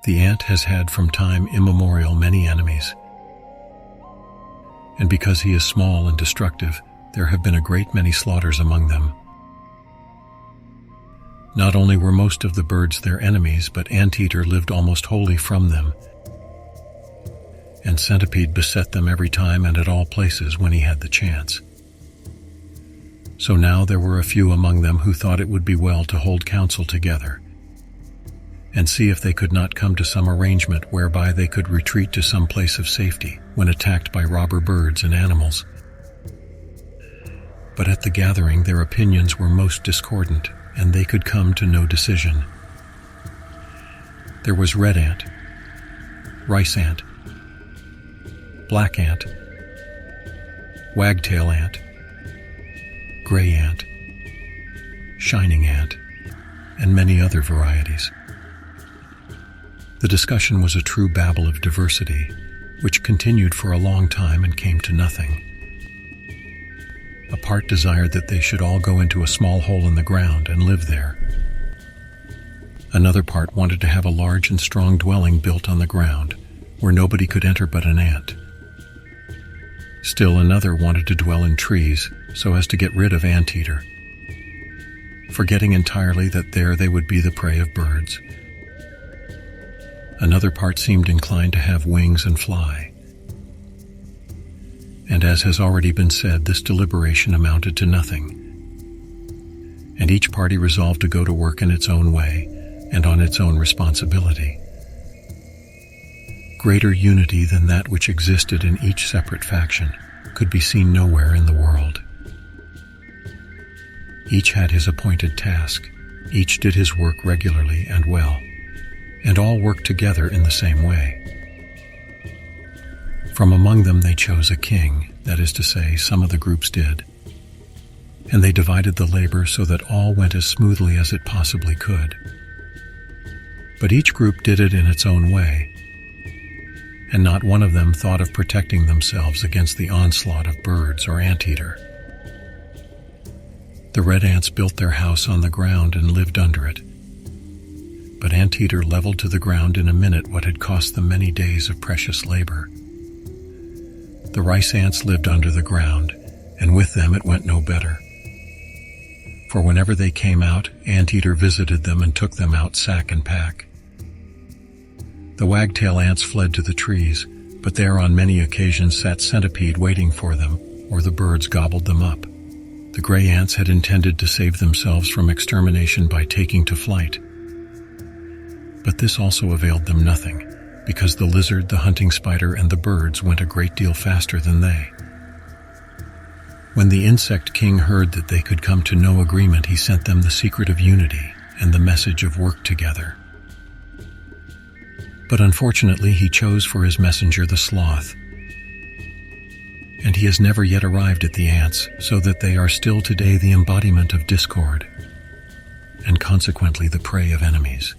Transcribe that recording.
The ant has had from time immemorial many enemies, and because he is small and destructive, there have been a great many slaughters among them. Not only were most of the birds their enemies, but anteater lived almost wholly from them, and centipede beset them every time and at all places when he had the chance. So now there were a few among them who thought it would be well to hold counsel together and see if they could not come to some arrangement whereby they could retreat to some place of safety when attacked by robber birds and animals. But at the gathering their opinions were most discordant, and they could come to no decision. There was red ant, rice ant, black ant, wagtail ant, gray ant, shining ant, and many other varieties. The discussion was a true babble of diversity, which continued for a long time and came to nothing. A part desired that they should all go into a small hole in the ground and live there. Another part wanted to have a large and strong dwelling built on the ground, where nobody could enter but an ant. Still another wanted to dwell in trees, so as to get rid of anteater, forgetting entirely that there they would be the prey of birds. Another part seemed inclined to have wings and fly. And as has already been said, this deliberation amounted to nothing, and each party resolved to go to work in its own way and on its own responsibility. Greater unity than that which existed in each separate faction could be seen nowhere in the world. Each had his appointed task, each did his work regularly and well, and all worked together in the same way. From among them they chose a king, that is to say, some of the groups did, and they divided the labor so that all went as smoothly as it possibly could. But each group did it in its own way, and not one of them thought of protecting themselves against the onslaught of birds or anteater. The red ants built their house on the ground and lived under it, but anteater leveled to the ground in a minute what had cost them many days of precious labor. The rice ants lived under the ground, and with them it went no better. For whenever they came out, anteater visited them and took them out sack and pack. The wagtail ants fled to the trees, but there on many occasions sat centipede waiting for them, or the birds gobbled them up. The gray ants had intended to save themselves from extermination by taking to flight, but this also availed them nothing, because the lizard, the hunting spider, and the birds went a great deal faster than they. When the insect king heard that they could come to no agreement, he sent them the secret of unity and the message of work together. But unfortunately he chose for his messenger the sloth, and he has never yet arrived at the ants, so that they are still today the embodiment of discord, and consequently the prey of enemies.